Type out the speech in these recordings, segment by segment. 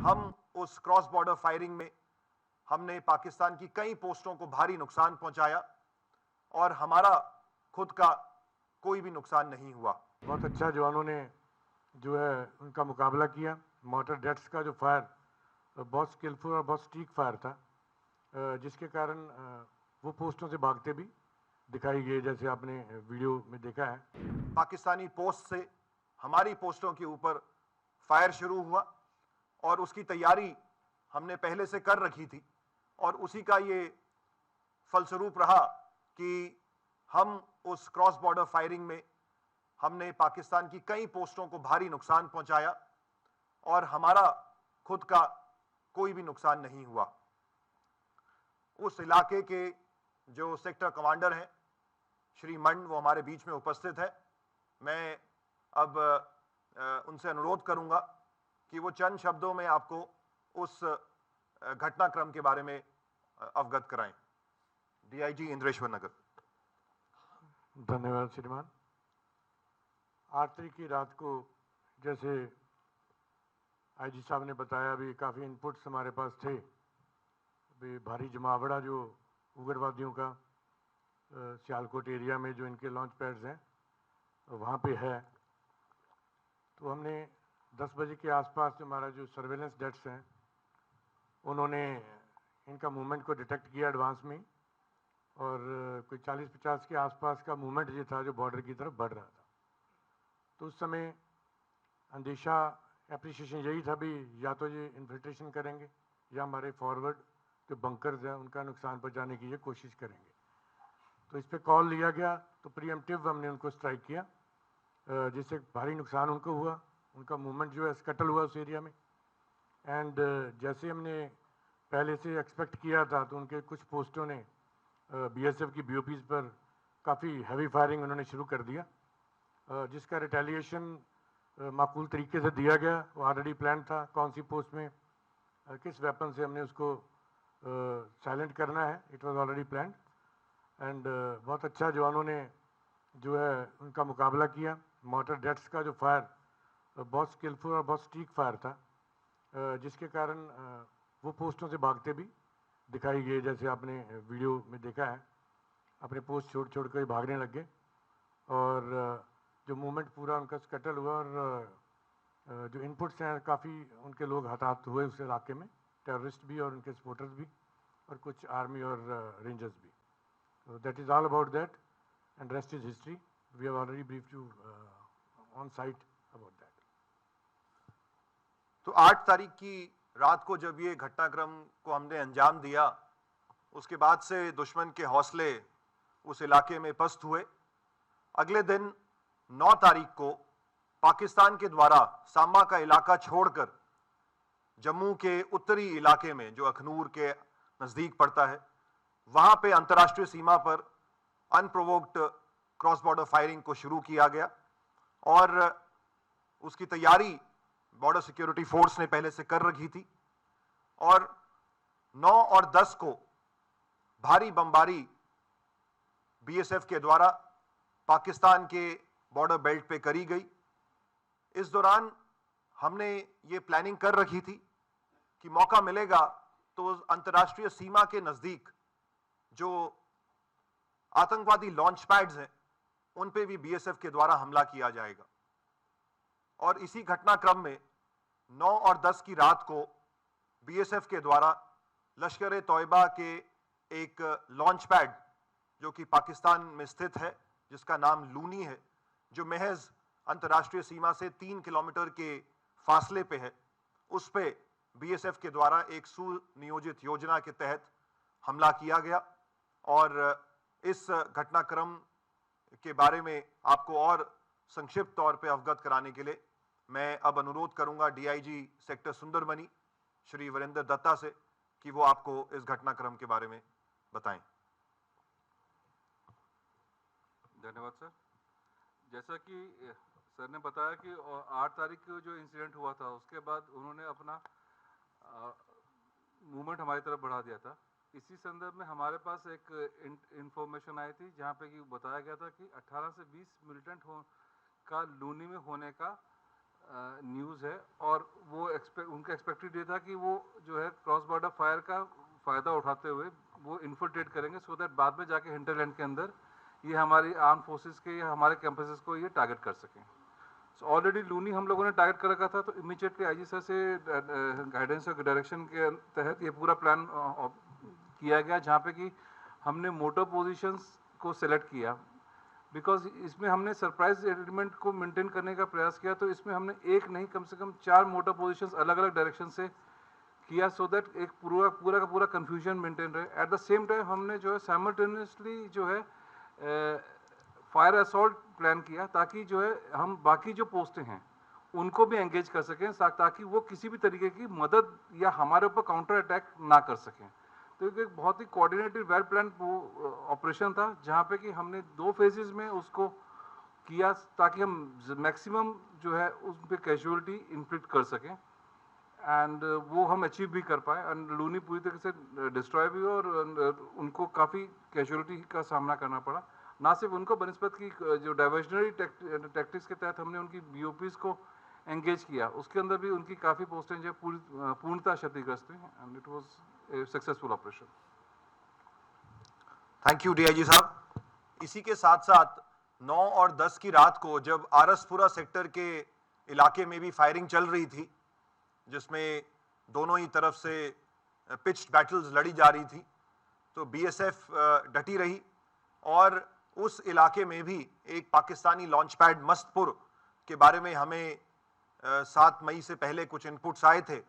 हम उस cross border firing में हमने पाकिस्तान की कई पोस्टों को भारी नुकसान पहुंचाया और हमारा खुद का कोई भी नुकसान नहीं हुआ। बहुत अच्छा जवानों ने जो है उनका मुकाबला किया। मॉर्टर डेट्स का जो फायर बहुत स्किलफुल और बहुत स्टीक फायर था, जिसके कारण वो पोस्टों से भागते भी दिखाई गए, जैसे आपने वीडियो में देखा है। पाकिस्तानी पोस्ट से हमारी पोस्टों के ऊपर फायर शुरू हुआ और उसकी तैयारी हमने पहले से कर रखी थी और उसी का ये फलस्वरूप रहा कि हम उस क्रॉस बॉर्डर फायरिंग में हमने पाकिस्तान की कई पोस्टों को भारी नुकसान पहुंचाया और हमारा खुद का कोई भी नुकसान नहीं हुआ। उस इलाके के जो सेक्टर कमांडर हैं श्री मंड, वो हमारे बीच में उपस्थित है। मैं अब उनसे अनुरोध करूंगा कि वो चंद शब्दों में आपको उस घटनाक्रम के बारे में अवगत कराएं। डीआईजी इंद्रेश्वर नगर। धन्यवाद श्रीमान। 8 तारीख की रात को जैसे आईजी साहब ने बताया, अभी काफ़ी इनपुट्स हमारे पास थे। अभी भारी जमावड़ा जो उग्रवादियों का सियालकोट एरिया में जो इनके लॉन्च पैड्स हैं वहाँ पे है, तो हमने 10 बजे के आसपास हमारा जो सर्वेलेंस डेट्स हैं उन्होंने इनका मूवमेंट को डिटेक्ट किया एडवांस में, और कोई 40-50 के आसपास का मूवमेंट ये था जो बॉर्डर की तरफ बढ़ रहा था। तो उस समय अंदेशा एप्रिसिएशन यही था भी, या तो ये इन्फिल्ट्रेशन करेंगे या हमारे फॉरवर्ड जो बंकर्स हैं उनका नुकसान पहुंचाने की ये कोशिश करेंगे। तो इस पर कॉल लिया गया, तो प्रीएम्प्टिव हमने उनको स्ट्राइक किया, जिससे भारी नुकसान उनको हुआ। उनका मूवमेंट जो है स्कटल हुआ उस एरिया में। एंड जैसे हमने पहले से एक्सपेक्ट किया था, तो उनके कुछ पोस्टों ने बीएसएफ की बीओपीज़ पर काफ़ी हैवी फायरिंग उन्होंने शुरू कर दिया, जिसका रिटेलिएशन माकूल तरीके से दिया गया। वो ऑलरेडी प्लान था कौन सी पोस्ट में किस वेपन से हमने उसको साइलेंट करना है। It was already planned. And बहुत अच्छा जवानों ने जो है उनका मुकाबला किया। मॉर्टर डेट्स का जो फायर बहुत स्किलफुल और बहुत स्टीक फायर था, जिसके कारण वो पोस्टों से भागते भी दिखाई गए, जैसे आपने वीडियो में देखा है। अपने पोस्ट छोड़ छोड़ कर भागने लग गए और जो मूवमेंट पूरा उनका स्कटल हुआ, और जो इनपुट्स हैं काफ़ी उनके लोग हताहत हुए उस इलाके में, टेररिस्ट भी और उनके सपोर्टर्स भी, और कुछ आर्मी और रेंजर्स भी। So that is all about that, and rest is history. We have already briefed you on site about that. तो 8 तारीख की रात को जब ये घटनाक्रम को हमने अंजाम दिया, उसके बाद से दुश्मन के हौसले उस इलाके में पस्त हुए। अगले दिन 9 तारीख को पाकिस्तान के द्वारा सांबा का इलाका छोड़कर जम्मू के उत्तरी इलाके में, जो अखनूर के नजदीक पड़ता है, वहां पे अंतर्राष्ट्रीय सीमा पर अनप्रोवोक्ड क्रॉस बॉर्डर फायरिंग को शुरू किया गया और उसकी तैयारी बॉर्डर सिक्योरिटी फोर्स ने पहले से कर रखी थी। और 9 और 10 को भारी बमबारी बीएसएफ के द्वारा पाकिस्तान के बॉर्डर बेल्ट पे करी गई। इस दौरान हमने ये प्लानिंग कर रखी थी कि मौका मिलेगा तो अंतर्राष्ट्रीय सीमा के नजदीक जो आतंकवादी लॉन्च पैड्स हैं उन पे भी बीएसएफ के द्वारा हमला किया जाएगा। और इसी घटनाक्रम में 9 और 10 की रात को बीएसएफ के द्वारा लश्कर ए तौयबा के एक लॉन्च पैड जो कि पाकिस्तान में स्थित है, जिसका नाम लूनी है, जो महज अंतर्राष्ट्रीय सीमा से 3 किलोमीटर के फासले पे है, उस पे बीएसएफ के द्वारा एक सुनियोजित योजना के तहत हमला किया गया। और इस घटनाक्रम के बारे में आपको और संक्षिप्त तौर पे अवगत कराने के लिए मैं अब अनुरोध करूंगा डीआईजी सेक्टर सुंदरबनी श्री वीरेंद्र दत्ता से कि वो आपको इस घटनाक्रम के बारे में बताएं। धन्यवाद सर। जैसा कि सर ने बताया कि 8 तारीख को जो इंसिडेंट हुआ था उसके बाद उन्होंने अपना मूवमेंट हमारी तरफ बढ़ा दिया था। इसी संदर्भ में हमारे पास एक इंफॉर्मेशन आई थी जहां पे कि बताया गया था कि 18 से 20 मिलिटेंट का लूनी में होने का न्यूज़ है, और वो उनका एक्सपेक्टेड ये था कि वो जो है क्रॉस बॉर्डर फायर का फ़ायदा उठाते हुए वो इन्फिल्ट्रेट करेंगे, सो दैट बाद में जाके हिंटरलैंड के अंदर ये हमारी आर्म फोर्सेस के या हमारे कैंपसेस को ये टारगेट कर सकें। सो ऑलरेडी लूनी हम लोगों ने टारगेट कर रखा था, तो इमीडिएटली आईजी सर से गाइडेंस और डायरेक्शन के तहत ये पूरा प्लान किया गया, जहाँ पे कि हमने मोटर पोजीशंस को सेलेक्ट किया, बिकॉज इसमें हमने सरप्राइज एलिमेंट को मेंटेन करने का प्रयास किया। तो इसमें हमने एक नहीं, कम से कम 4 मोटर पोजीशंस अलग अलग डायरेक्शन से किया, सो दैट एक पूरा का पूरा कंफ्यूजन मेंटेन रहे। एट द सेम टाइम हमने जो है साइमल्टेनियसली जो है फायर असॉल्ट प्लान किया, ताकि जो है हम बाकी जो पोस्टें हैं उनको भी एंगेज कर सकें, ताकि वो किसी भी तरीके की मदद या हमारे ऊपर काउंटर अटैक ना कर सकें। तो एक बहुत ही कोऑर्डिनेटेड वेल प्लान ऑपरेशन था, जहाँ पे कि हमने 2 फेजेस में उसको किया, ताकि हम मैक्सिमम जो है उस पर कैजुअलिटी इन्फ्लिक्ट कर सकें, एंड वो हम अचीव भी कर पाए। एंड लूनी पूरी तरीके से डिस्ट्रॉय भी हुआ, और उनको काफ़ी कैजुअलिटी का सामना करना पड़ा। ना सिर्फ उनको, बनस्पत की जो डाइवर्जनरी टैक्टिक्स के तहत हमने उनकी बीओपीज को एंगेज किया, उसके अंदर भी उनकी काफ़ी पोस्टें जो पूर्णतः क्षतिग्रस्त हुई, and it was a successful operation. Thank you DIG साहब। इसी के साथ साथ 9 और 10 की रात को जब आरसपुरा सेक्टर के इलाके में भी फायरिंग चल रही थी, जिसमें दोनों ही तरफ से पिच्ड बैटल्स लड़ी जा रही थी, तो बीएसएफ डटी रही, और उस इलाके में भी एक पाकिस्तानी लॉन्च पैड मस्तपुर के बारे में हमें 7 मई से पहले कुछ इनपुट्स आए थे।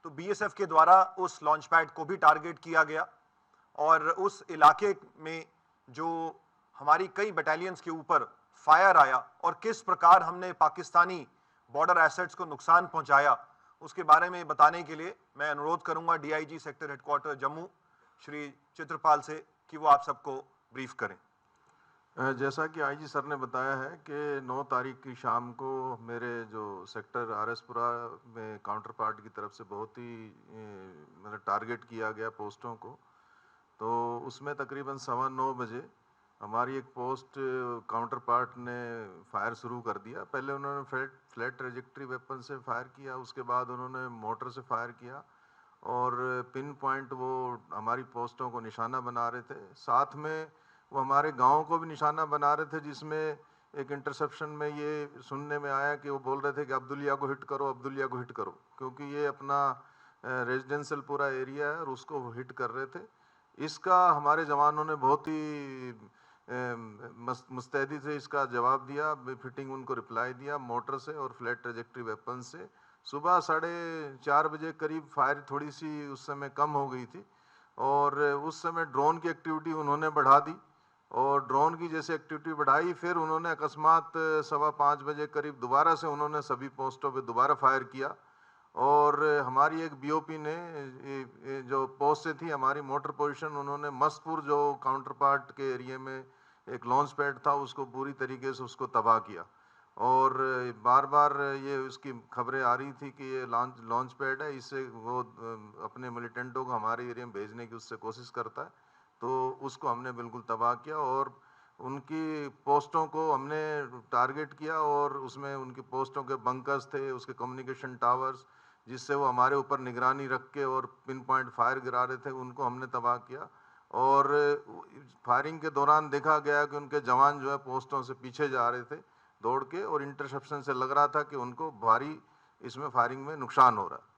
तो बीएसएफ के द्वारा उस लॉन्च पैड को भी टारगेट किया गया, और उस इलाके में जो हमारी कई बटालियंस के ऊपर फायर आया और किस प्रकार हमने पाकिस्तानी बॉर्डर एसेट्स को नुकसान पहुंचाया, उसके बारे में बताने के लिए मैं अनुरोध करूंगा DIG sector headquarter Jammu Shri Chitrapal से कि वो आप सबको ब्रीफ करें। जैसा कि आईजी सर ने बताया है कि 9 तारीख की शाम को मेरे जो सेक्टर आरएसपुरा में काउंटर पार्ट की तरफ से बहुत ही मतलब टारगेट किया गया पोस्टों को। तो उसमें तकरीबन 9:15 बजे हमारी एक पोस्ट काउंटर पार्ट ने फायर शुरू कर दिया। पहले उन्होंने फ्लैट ट्रेजेक्ट्री वेपन से फायर किया, उसके बाद उन्होंने मोटर से फायर किया, और पिन पॉइंट वो हमारी पोस्टों को निशाना बना रहे थे। साथ में वो हमारे गाँव को भी निशाना बना रहे थे, जिसमें एक इंटरसेप्शन में ये सुनने में आया कि वो बोल रहे थे कि अब्दुलिया को हिट करो, अब्दुलिया को हिट करो, क्योंकि ये अपना रेजिडेंशियल पूरा एरिया है और उसको हिट कर रहे थे। इसका हमारे जवानों ने बहुत ही मुस्तैदी से इसका जवाब दिया, फिटिंग उनको रिप्लाई दिया मोटर से और फ्लैट ट्रेजेक्ट्री वेपन से। सुबह 4:30 बजे करीब फायर थोड़ी सी उस समय कम हो गई थी, और उस समय ड्रोन की एक्टिविटी उन्होंने बढ़ा दी, और ड्रोन की जैसे एक्टिविटी बढ़ाई, फिर उन्होंने अकस्मात 5:15 बजे करीब दोबारा से उन्होंने सभी पोस्टों पे दोबारा फायर किया, और हमारी एक बीओपी ने जो पोस्ट से थी हमारी मोटर पोजीशन, उन्होंने मस्तपुर जो काउंटर पार्ट के एरिया में एक लॉन्च पैड था उसको पूरी तरीके से उसको तबाह किया। और बार बार ये उसकी खबरें आ रही थी कि ये लॉन्च पैड है, इससे वो अपने मिलिटेंटों को हमारे एरिया में भेजने की उससे कोशिश करता है। तो उसको हमने बिल्कुल तबाह किया, और उनकी पोस्टों को हमने टारगेट किया, और उसमें उनकी पोस्टों के बंकर्स थे, उसके कम्युनिकेशन टावर्स, जिससे वो हमारे ऊपर निगरानी रख के और पिन पॉइंट फायर गिरा रहे थे, उनको हमने तबाह किया। और फायरिंग के दौरान देखा गया कि उनके जवान जो है पोस्टों से पीछे जा रहे थे दौड़ के, और इंटरसेप्शन से लग रहा था कि उनको भारी इसमें फायरिंग में नुकसान हो रहा है।